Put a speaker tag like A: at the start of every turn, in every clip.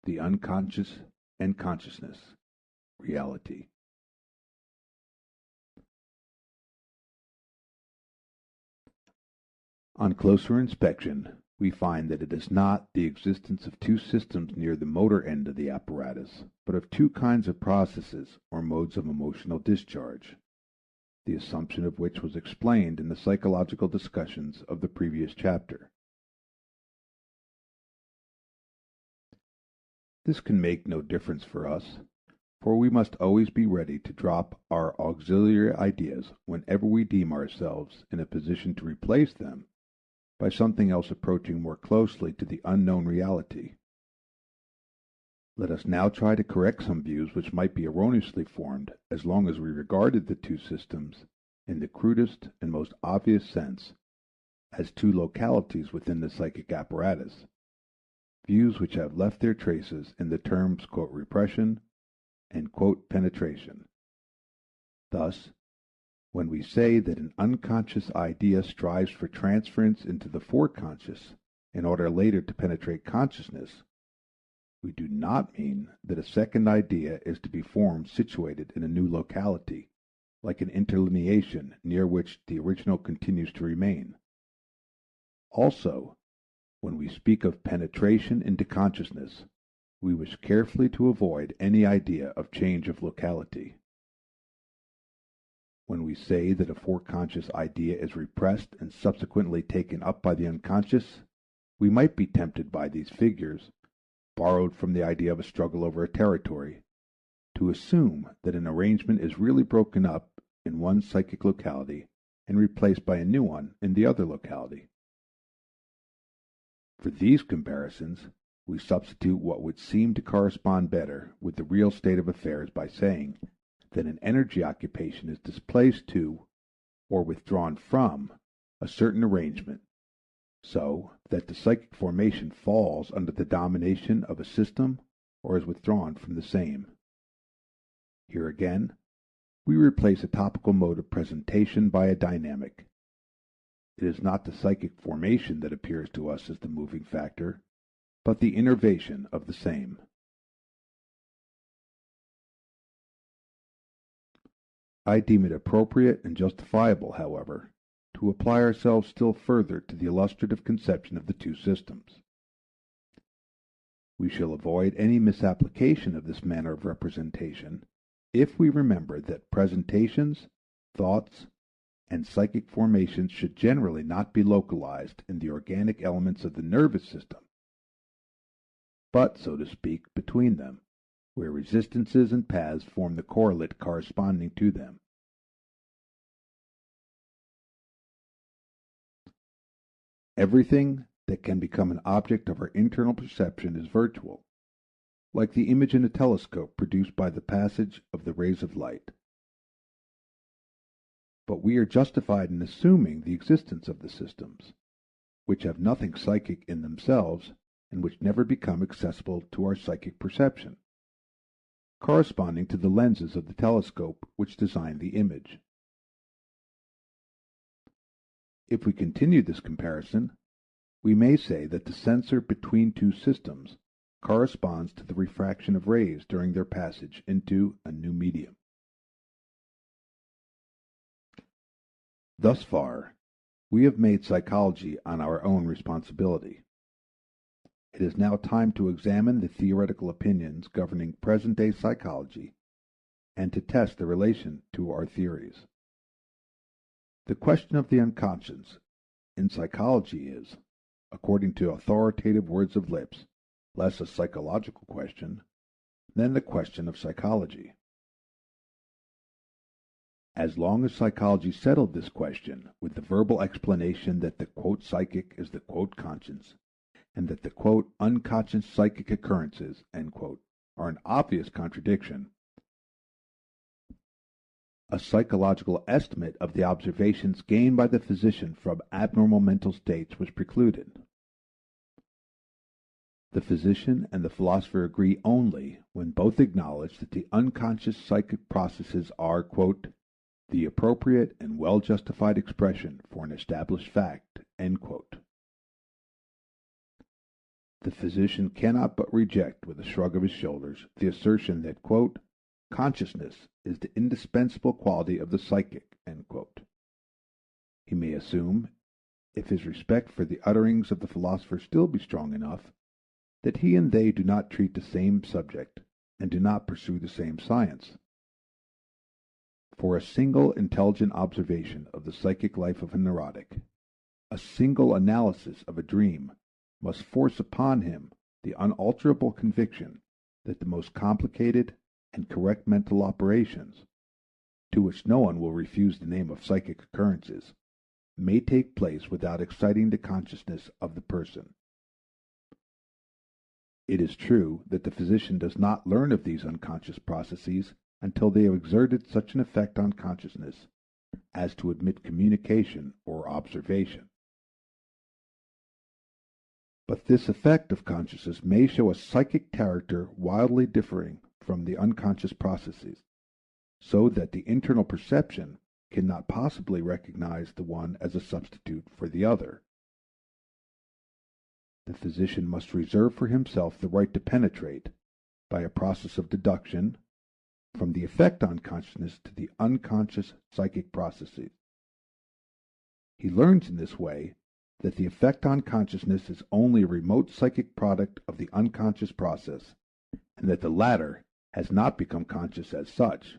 A: the unconscious and consciousness, reality. On closer inspection, we find that it is not the existence of two systems near the motor end of the apparatus, but of two kinds of processes or modes of emotional discharge, the assumption of which was explained in the psychological discussions of the previous chapter. This can make no difference for us, for we must always be ready to drop our auxiliary ideas whenever we deem ourselves in a position to replace them by something else approaching more closely to the unknown reality. Let us now try to correct some views which might be erroneously formed as long as we regarded the two systems, in the crudest and most obvious sense, as two localities within the psychic apparatus, views which have left their traces in the terms "repression" and "penetration." Thus, when we say that an unconscious idea strives for transference into the foreconscious in order later to penetrate consciousness, we do not mean that a second idea is to be formed situated in a new locality, like an interlineation near which the original continues to remain. Also, when we speak of penetration into consciousness, we wish carefully to avoid any idea of change of locality. When we say that a foreconscious idea is repressed and subsequently taken up by the unconscious, we might be tempted by these figures, borrowed from the idea of a struggle over a territory, to assume that an arrangement is really broken up in one psychic locality and replaced by a new one in the other locality. For these comparisons, we substitute what would seem to correspond better with the real state of affairs by saying that an energy occupation is displaced to, or withdrawn from, a certain arrangement, so that the psychic formation falls under the domination of a system or is withdrawn from the same. Here again, we replace a topical mode of presentation by a dynamic. It is not the psychic formation that appears to us as the moving factor, but the innervation of the same. I deem it appropriate and justifiable, however, to apply ourselves still further to the illustrative conception of the two systems. We shall avoid any misapplication of this manner of representation if we remember that presentations, thoughts, and psychic formations should generally not be localized in the organic elements of the nervous system, but, so to speak, between them, where resistances and paths form the correlate corresponding to them. Everything that can become an object of our internal perception is virtual, like the image in a telescope produced by the passage of the rays of light. But we are justified in assuming the existence of the systems, which have nothing psychic in themselves and which never become accessible to our psychic perception, corresponding to the lenses of the telescope which design the image. If we continue this comparison, we may say that the sensor between two systems corresponds to the refraction of rays during their passage into a new medium. Thus far, we have made psychology on our own responsibility. It is now time to examine the theoretical opinions governing present-day psychology and to test the relation to our theories. The question of the unconscious in psychology is, according to authoritative words of lips, less a psychological question than the question of psychology. As long as psychology settled this question with the verbal explanation that the "psychic" is the "conscience," and that the "unconscious psychic occurrences" are an obvious contradiction, a psychological estimate of the observations gained by the physician from abnormal mental states was precluded. The physician and the philosopher agree only when both acknowledge that the unconscious psychic processes are "the appropriate and well-justified expression for an established fact." the physician cannot but reject with a shrug of his shoulders the assertion that, quote, consciousness is the indispensable quality of the psychic, end quote. He may assume, if his respect for the utterings of the philosopher still be strong enough, that he and they do not treat the same subject and do not pursue the same science. For a single intelligent observation of the psychic life of a neurotic, a single analysis of a dream, must force upon him the unalterable conviction that the most complicated and correct mental operations, to which no one will refuse the name of psychic occurrences, may take place without exciting the consciousness of the person. It is true that the physician does not learn of these unconscious processes until they have exerted such an effect on consciousness as to admit communication or observation. But this effect of consciousness may show a psychic character wildly differing from the unconscious processes, so that the internal perception cannot possibly recognize the one as a substitute for the other. The physician must reserve for himself the right to penetrate, by a process of deduction, from the effect on consciousness to the unconscious psychic processes. He learns in this way that the effect on consciousness is only a remote psychic product of the unconscious process, and that the latter has not become conscious as such,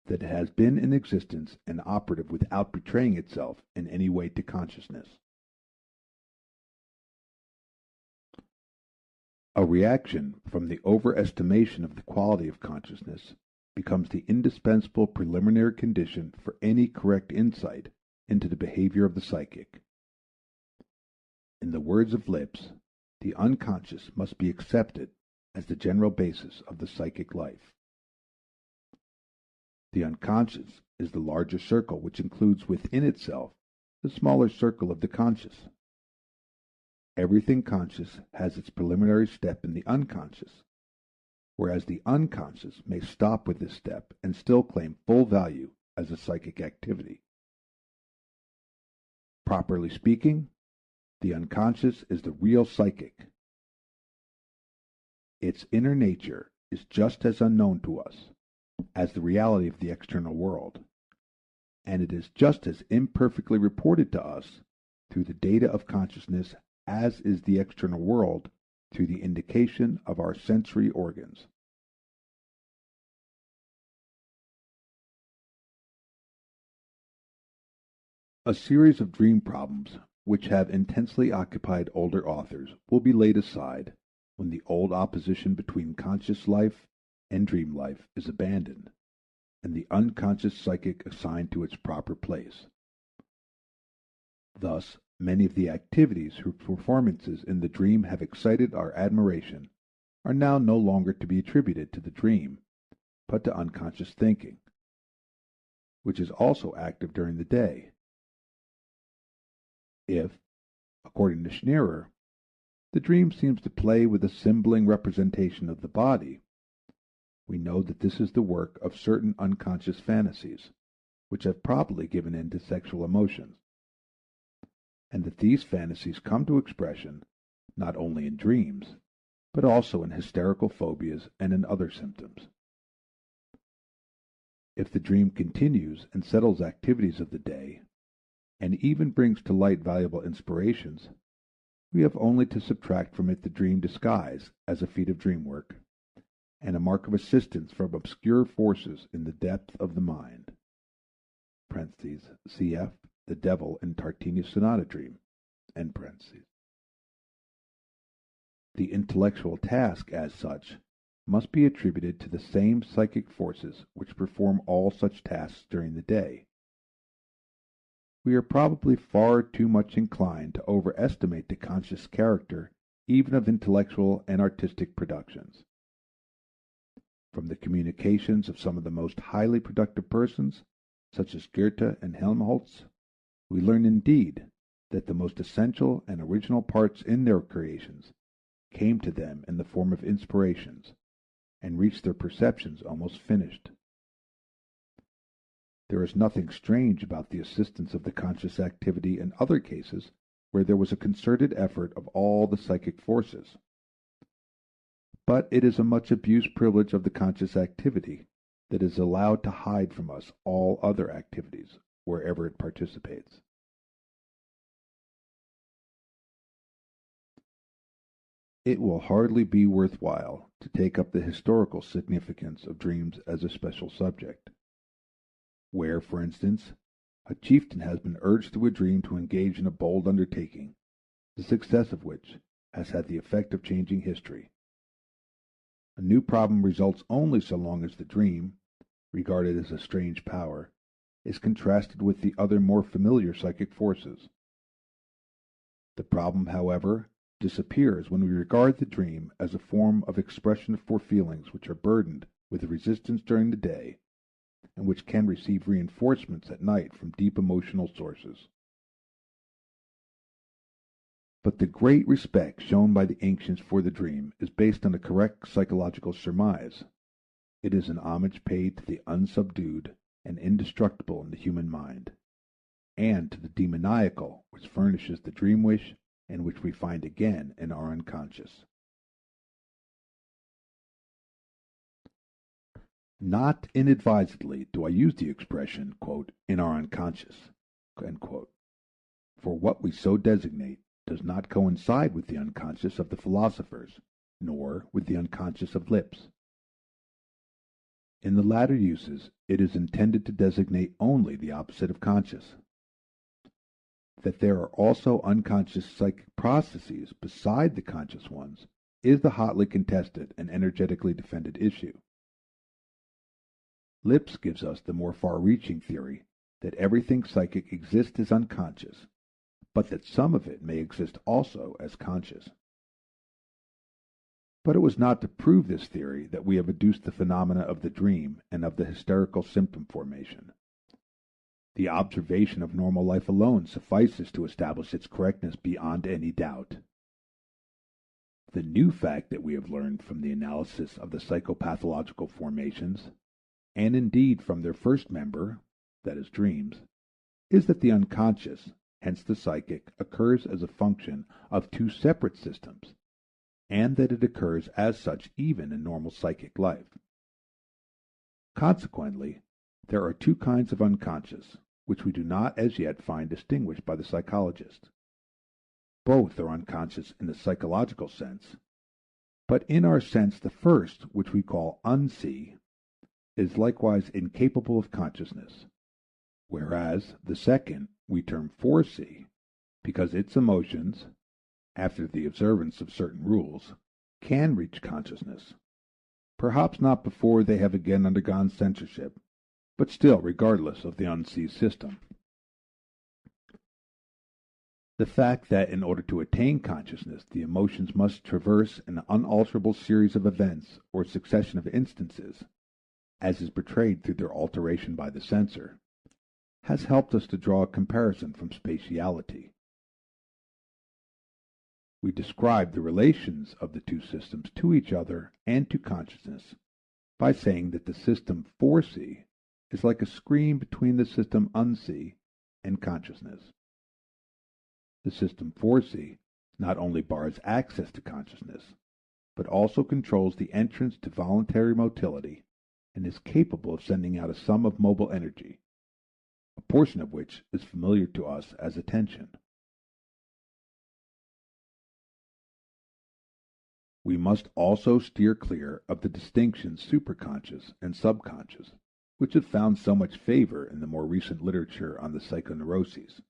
A: that it has been in existence and operative without betraying itself in any way to consciousness. A reaction from the overestimation of the quality of consciousness becomes the indispensable preliminary condition for any correct insight into the behavior of the psychic. In the words of Lipps, the unconscious must be accepted as the general basis of the psychic life. The unconscious is the larger circle which includes within itself the smaller circle of the conscious. Everything conscious has its preliminary step in the unconscious, whereas the unconscious may stop with this step and still claim full value as a psychic activity. Properly speaking, the unconscious is the real psychic. Its inner nature is just as unknown to us as the reality of the external world, and it is just as imperfectly reported to us through the data of consciousness as is the external world through the indication of our sensory organs. A series of dream problems which have intensely occupied older authors will be laid aside when the old opposition between conscious life and dream life is abandoned, and the unconscious psychic assigned to its proper place. Thus, many of the activities whose performances in the dream have excited our admiration are now no longer to be attributed to the dream, but to unconscious thinking, which is also active during the day. If, according to Schneerer, the dream seems to play with a symboling representation of the body, we know that this is the work of certain unconscious fantasies, which have probably given in to sexual emotions, and that these fantasies come to expression not only in dreams, but also in hysterical phobias and in other symptoms. If the dream continues and settles activities of the day, and even brings to light valuable inspirations, we have only to subtract from it the dream disguise as a feat of dream work, and a mark of assistance from obscure forces in the depth of the mind. (Cf. The Devil in Tartini's Sonata Dream). The intellectual task, as such, must be attributed to the same psychic forces which perform all such tasks during the day. We are probably far too much inclined to overestimate the conscious character even of intellectual and artistic productions. From the communications of some of the most highly productive persons, such as Goethe and Helmholtz, we learn indeed that the most essential and original parts in their creations came to them in the form of inspirations, and reached their perceptions almost finished. There is nothing strange about the assistance of the conscious activity in other cases where there was a concerted effort of all the psychic forces. But it is a much abused privilege of the conscious activity that is allowed to hide from us all other activities wherever it participates. It will hardly be worthwhile to take up the historical significance of dreams as a special subject, where, for instance, a chieftain has been urged through a dream to engage in a bold undertaking, the success of which has had the effect of changing history. A new problem results only so long as the dream, regarded as a strange power, is contrasted with the other more familiar psychic forces. The problem, however, disappears when we regard the dream as a form of expression for feelings which are burdened with resistance during the day and which can receive reinforcements at night from deep emotional sources. But the great respect shown by the ancients for the dream is based on a correct psychological surmise. It is an homage paid to the unsubdued and indestructible in the human mind, and to the demoniacal which furnishes the dream wish and which we find again in our unconscious. Not inadvisedly do I use the expression, "in our unconscious," for what we so designate does not coincide with the unconscious of the philosophers, nor with the unconscious of Lipps. In the latter uses, it is intended to designate only the opposite of conscious. That there are also unconscious psychic processes beside the conscious ones is the hotly contested and energetically defended issue. Lipps gives us the more far-reaching theory that everything psychic exists as unconscious, but that some of it may exist also as conscious. But it was not to prove this theory that we have adduced the phenomena of the dream and of the hysterical symptom formation. The observation of normal life alone suffices to establish its correctness beyond any doubt. The new fact that we have learned from the analysis of the psychopathological formations, and indeed from their first member, that is dreams, is that the unconscious, hence the psychic, occurs as a function of two separate systems, and that it occurs as such even in normal psychic life. Consequently, there are two kinds of unconscious, which we do not as yet find distinguished by the psychologist. Both are unconscious in the psychological sense, but in our sense the first, which we call unsee, is likewise incapable of consciousness, whereas the second we term foresee, because its emotions, after the observance of certain rules, can reach consciousness, perhaps not before they have again undergone censorship, but still regardless of the unsee system. The fact that in order to attain consciousness the emotions must traverse an unalterable series of events or succession of instances, as is betrayed through their alteration by the censor, has helped us to draw a comparison from spatiality. We describe the relations of the two systems to each other and to consciousness by saying that the system foresee is like a screen between the system unsee and consciousness. The system foresee not only bars access to consciousness, but also controls the entrance to voluntary motility and is capable of sending out a sum of mobile energy, a portion of which is familiar to us as attention. We must also steer clear of the distinctions superconscious and subconscious, which have found so much favor in the more recent literature on the psychoneuroses.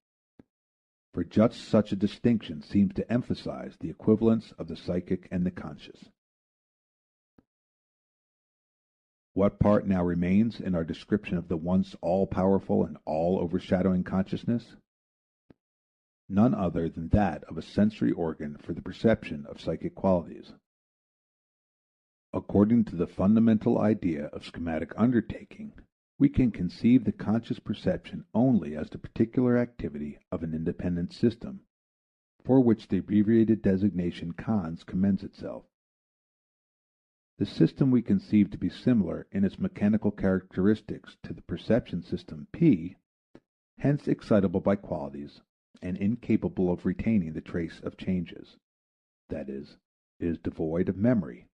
A: For just such a distinction seems to emphasize the equivalence of the psychic and the conscious. What part now remains in our description of the once all-powerful and all-overshadowing consciousness? None other than that of a sensory organ for the perception of psychic qualities. According to the fundamental idea of schematic undertaking, we can conceive the conscious perception only as the particular activity of an independent system, for which the abbreviated designation cons commends itself. The system we conceive to be similar in its mechanical characteristics to the perception system P, hence excitable by qualities, and incapable of retaining the trace of changes. That is, it is devoid of memory.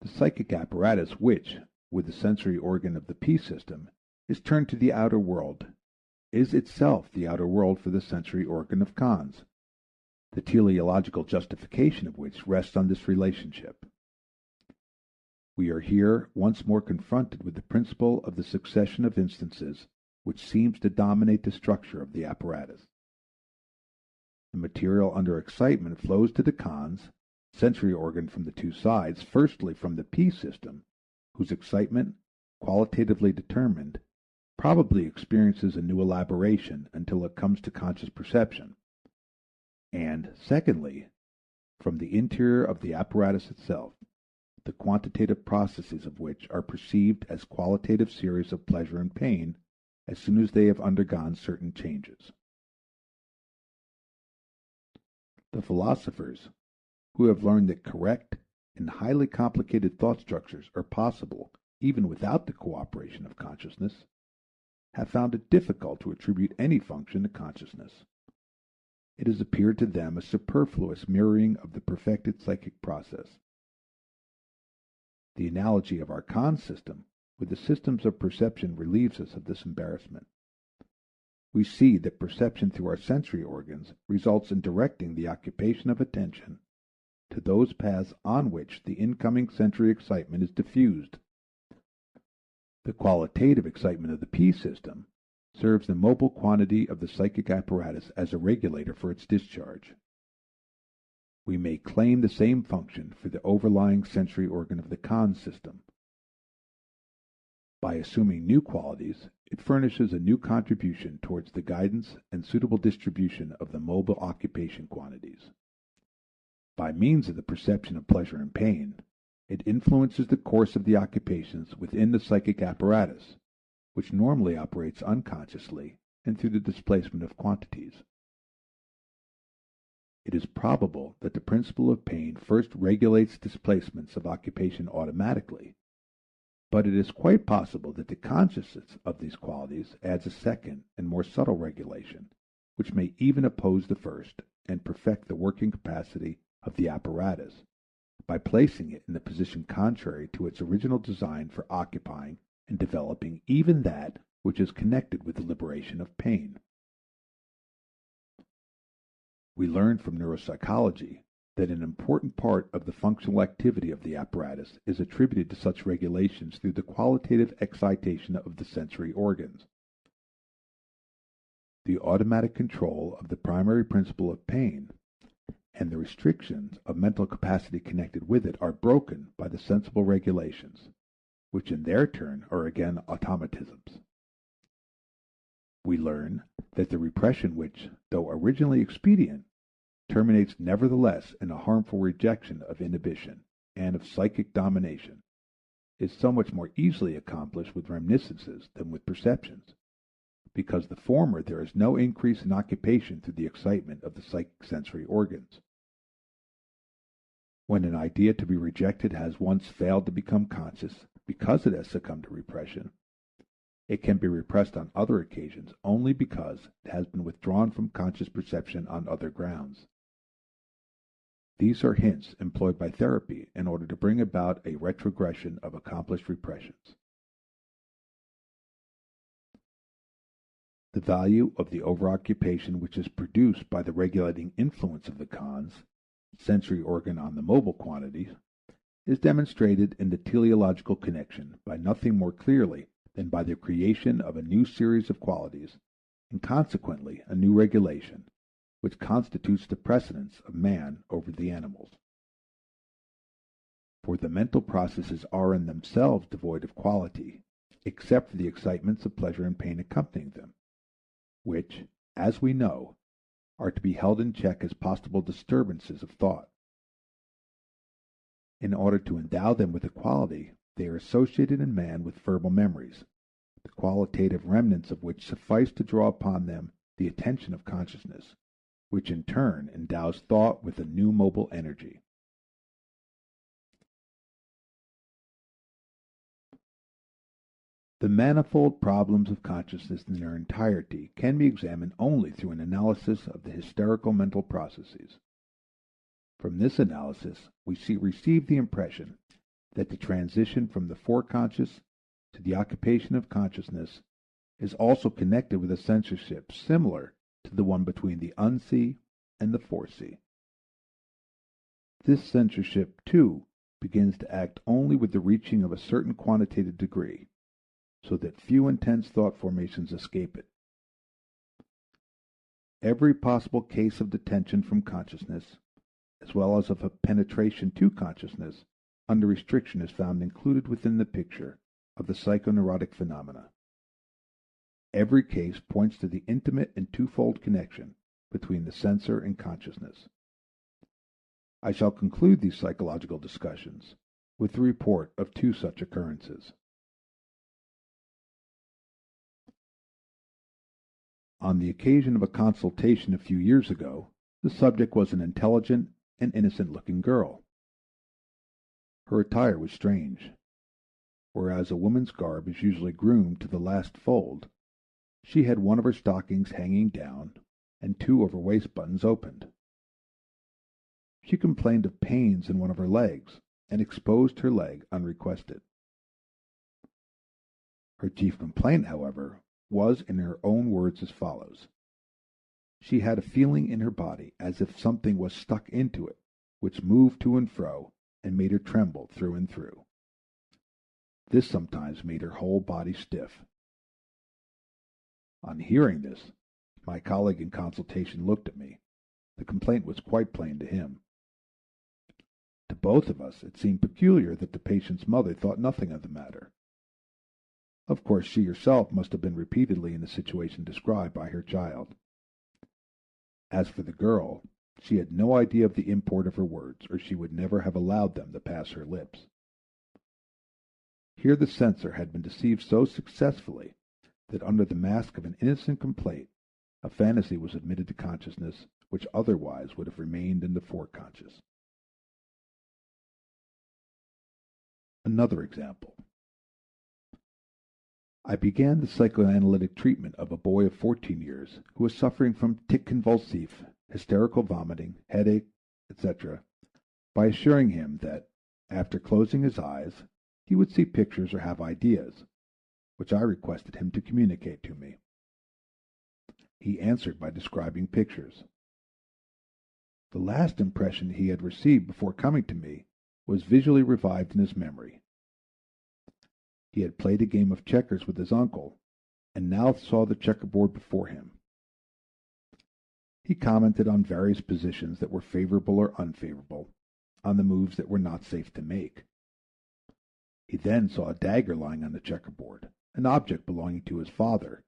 A: The psychic apparatus which, with the sensory organ of the P system, is turned to the outer world, is itself the outer world for the sensory organ of cons, the teleological justification of which rests on this relationship. We are here once more confronted with the principle of the succession of instances which seems to dominate the structure of the apparatus. The material under excitement flows to the cons, sensory organ from the two sides, firstly from the P system, whose excitement, qualitatively determined, probably experiences a new elaboration until it comes to conscious perception, and, secondly, from the interior of the apparatus itself, the quantitative processes of which are perceived as qualitative series of pleasure and pain as soon as they have undergone certain changes. The philosophers, who have learned that correct and highly complicated thought structures are possible even without the cooperation of consciousness, have found it difficult to attribute any function to consciousness. It has appeared to them a superfluous mirroring of the perfected psychic process. The analogy of our cons system with the systems of perception relieves us of this embarrassment. We see that perception through our sensory organs results in directing the occupation of attention to those paths on which the incoming sensory excitement is diffused. The qualitative excitement of the P system serves the mobile quantity of the psychic apparatus as a regulator for its discharge. We may claim the same function for the overlying sensory organ of the cons system. By assuming new qualities, it furnishes a new contribution towards the guidance and suitable distribution of the mobile occupation quantities. By means of the perception of pleasure and pain, it influences the course of the occupations within the psychic apparatus, which normally operates unconsciously and through the displacement of quantities. It is probable that the principle of pain first regulates displacements of occupation automatically, but it is quite possible that the consciousness of these qualities adds a second and more subtle regulation, which may even oppose the first and perfect the working capacity of the apparatus by placing it in the position contrary to its original design for occupying and developing even that which is connected with the liberation of pain. We learn from neuropsychology that an important part of the functional activity of the apparatus is attributed to such regulations through the qualitative excitation of the sensory organs. The automatic control of the primary principle of pain and the restrictions of mental capacity connected with it are broken by the sensible regulations, which in their turn are again automatisms. We learn that the repression which, though originally expedient, terminates nevertheless in a harmful rejection of inhibition and of psychic domination, is so much more easily accomplished with reminiscences than with perceptions, because the former there is no increase in occupation through the excitement of the psychic sensory organs. When an idea to be rejected has once failed to become conscious because it has succumbed to repression, it can be repressed on other occasions only because it has been withdrawn from conscious perception on other grounds. These are hints employed by therapy in order to bring about a retrogression of accomplished repressions. The value of the overoccupation which is produced by the regulating influence of the cons, sensory organ on the mobile quantities, is demonstrated in the teleological connection by nothing more clearly than by the creation of a new series of qualities, and consequently a new regulation, which constitutes the precedence of man over the animals. For the mental processes are in themselves devoid of quality, except for the excitements of pleasure and pain accompanying them, which, as we know, are to be held in check as possible disturbances of thought. In order to endow them with a quality, they are associated in man with verbal memories, the qualitative remnants of which suffice to draw upon them the attention of consciousness, which in turn endows thought with a new mobile energy. The manifold problems of consciousness in their entirety can be examined only through an analysis of the hysterical mental processes. From this analysis, we receive the impression that the transition from the foreconscious to the occupation of consciousness is also connected with a censorship similar to the one between the unsee and the foresee. This censorship, too, begins to act only with the reaching of a certain quantitative degree, so that few intense thought formations escape it. Every possible case of detention from consciousness, as well as of a penetration to consciousness under restriction, is found included within the picture of the psychoneurotic phenomena. Every case points to the intimate and twofold connection between the censor and consciousness. I shall conclude these psychological discussions with the report of two such occurrences. On the occasion of a consultation a few years ago, the subject was an intelligent and innocent-looking girl. Her attire was strange. Whereas a woman's garb is usually groomed to the last fold, she had one of her stockings hanging down and two of her waist buttons opened. She complained of pains in one of her legs and exposed her leg unrequested. Her chief complaint, however, was in her own words as follows. She had a feeling in her body as if something was stuck into it, which moved to and fro and made her tremble through and through. This sometimes made her whole body stiff. On hearing this, my colleague in consultation looked at me. The complaint was quite plain to him. To both of us it seemed peculiar that the patient's mother thought nothing of the matter. Of course she herself must have been repeatedly in the situation described by her child. As for the girl, she had no idea of the import of her words, or she would never have allowed them to pass her lips. Here the censor had been deceived so successfully that under the mask of an innocent complaint, a fantasy was admitted to consciousness which otherwise would have remained in the foreconscious. Another example. I began the psychoanalytic treatment of a boy of 14 years who was suffering from tic convulsif, hysterical vomiting, headache, etc., by assuring him that, after closing his eyes, he would see pictures or have ideas, which I requested him to communicate to me. He answered by describing pictures. The last impression he had received before coming to me was visually revived in his memory. He had played a game of checkers with his uncle, and now saw the checkerboard before him. He commented on various positions that were favorable or unfavorable, on the moves that were not safe to make. He then saw a dagger lying on the checkerboard, an object belonging to his father,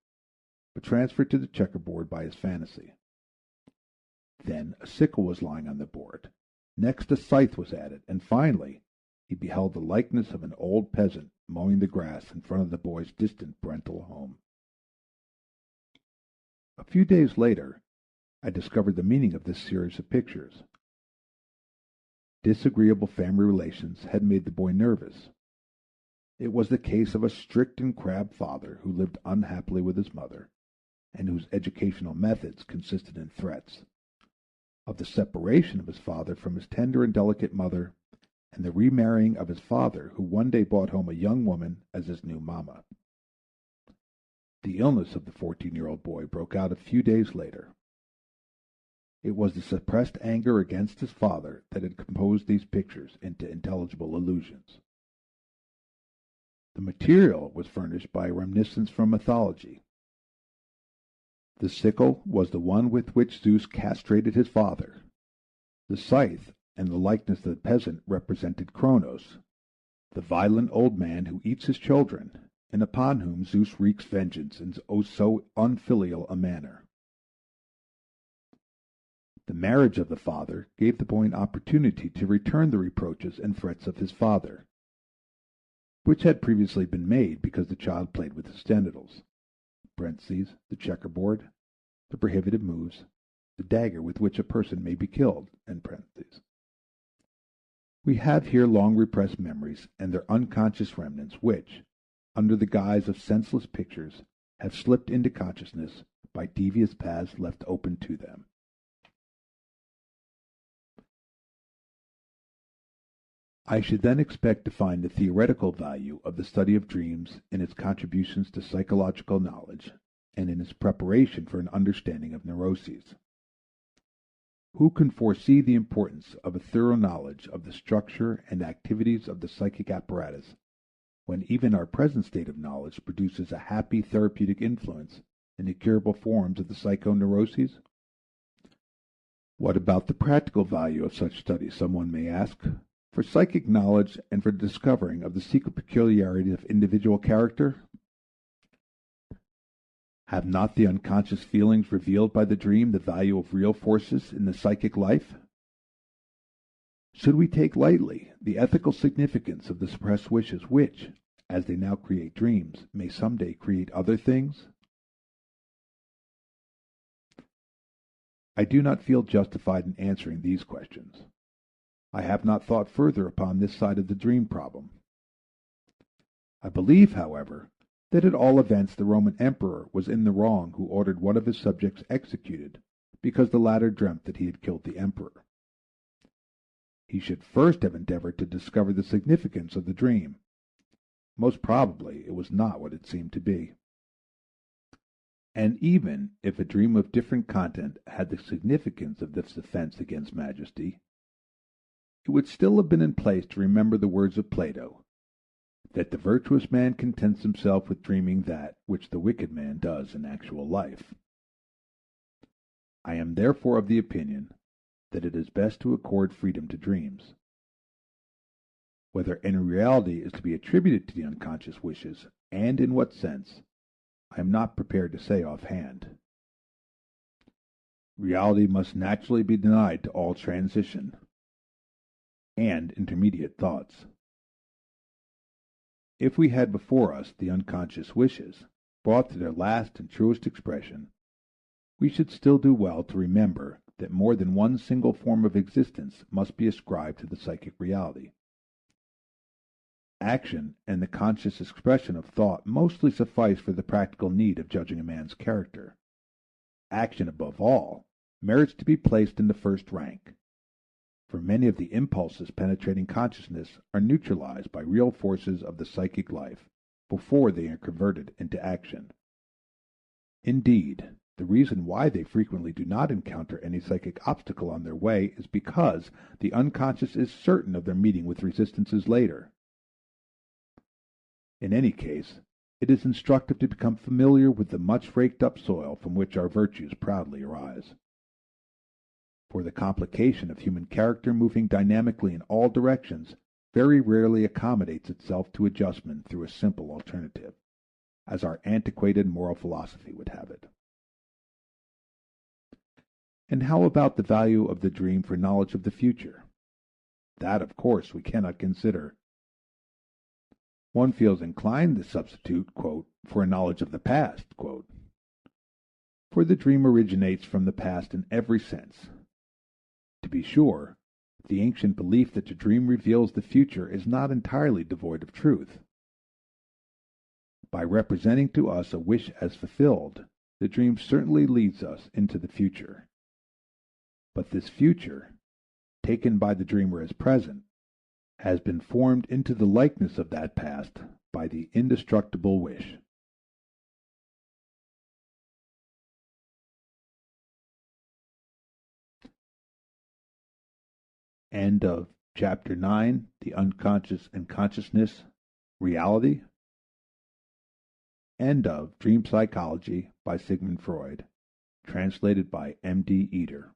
A: but transferred to the checkerboard by his fantasy. Then a sickle was lying on the board. Next a scythe was added, and finally he beheld the likeness of an old peasant mowing the grass in front of the boy's distant parental home. A few days later, I discovered the meaning of this series of pictures. Disagreeable family relations had made the boy nervous. It was the case of a strict and crabbed father who lived unhappily with his mother, and whose educational methods consisted in threats, of the separation of his father from his tender and delicate mother, and the remarrying of his father, who one day brought home a young woman as his new mamma. The illness of the 14-year-old boy broke out a few days later. It was the suppressed anger against his father that had composed these pictures into intelligible illusions. The material was furnished by a reminiscence from mythology. The sickle was the one with which Zeus castrated his father. The scythe and the likeness of the peasant represented Kronos, the violent old man who eats his children, and upon whom Zeus wreaks vengeance in so unfilial a manner. The marriage of the father gave the boy an opportunity to return the reproaches and threats of his father, which had previously been made because the child played with his genitals (the checkerboard, the prohibited moves, the dagger with which a person may be killed). We have here long repressed memories and their unconscious remnants which, under the guise of senseless pictures, have slipped into consciousness by devious paths left open to them. I should then expect to find the theoretical value of the study of dreams in its contributions to psychological knowledge and in its preparation for an understanding of neuroses. Who can foresee the importance of a thorough knowledge of the structure and activities of the psychic apparatus when even our present state of knowledge produces a happy therapeutic influence in the curable forms of the psychoneuroses? What about the practical value of such study, someone may ask, for psychic knowledge and for the discovering of the secret peculiarities of individual character? Have not the unconscious feelings revealed by the dream the value of real forces in the psychic life? Should we take lightly the ethical significance of the suppressed wishes which, as they now create dreams, may some day create other things? I do not feel justified in answering these questions. I have not thought further upon this side of the dream problem. I believe, however, that at all events the Roman emperor was in the wrong who ordered one of his subjects executed because the latter dreamt that he had killed the emperor. He should first have endeavored to discover the significance of the dream. Most probably it was not what it seemed to be. And even if a dream of different content had the significance of this offense against majesty, it would still have been in place to remember the words of Plato, that the virtuous man contents himself with dreaming that which the wicked man does in actual life. I am therefore of the opinion that it is best to accord freedom to dreams. Whether any reality is to be attributed to the unconscious wishes, and in what sense, I am not prepared to say offhand. Reality must naturally be denied to all transition and intermediate thoughts. If we had before us the unconscious wishes, brought to their last and truest expression, we should still do well to remember that more than one single form of existence must be ascribed to the psychic reality. Action and the conscious expression of thought mostly suffice for the practical need of judging a man's character. Action, above all, merits to be placed in the first rank, for many of the impulses penetrating consciousness are neutralized by real forces of the psychic life before they are converted into action. Indeed, the reason why they frequently do not encounter any psychic obstacle on their way is because the unconscious is certain of their meeting with resistances later. In any case, it is instructive to become familiar with the much raked up soil from which our virtues proudly arise. For the complication of human character moving dynamically in all directions very rarely accommodates itself to adjustment through a simple alternative, as our antiquated moral philosophy would have it. And how about the value of the dream for knowledge of the future? That, of course, we cannot consider. One feels inclined to substitute, quote, for a knowledge of the past, quote, for the dream originates from the past in every sense. To be sure, the ancient belief that the dream reveals the future is not entirely devoid of truth. By representing to us a wish as fulfilled, the dream certainly leads us into the future. But this future, taken by the dreamer as present, has been formed into the likeness of that past by the indestructible wish. End of Chapter 9, The Unconscious and Consciousness, Reality. End of Dream Psychology by Sigmund Freud, translated by M.D. Eder.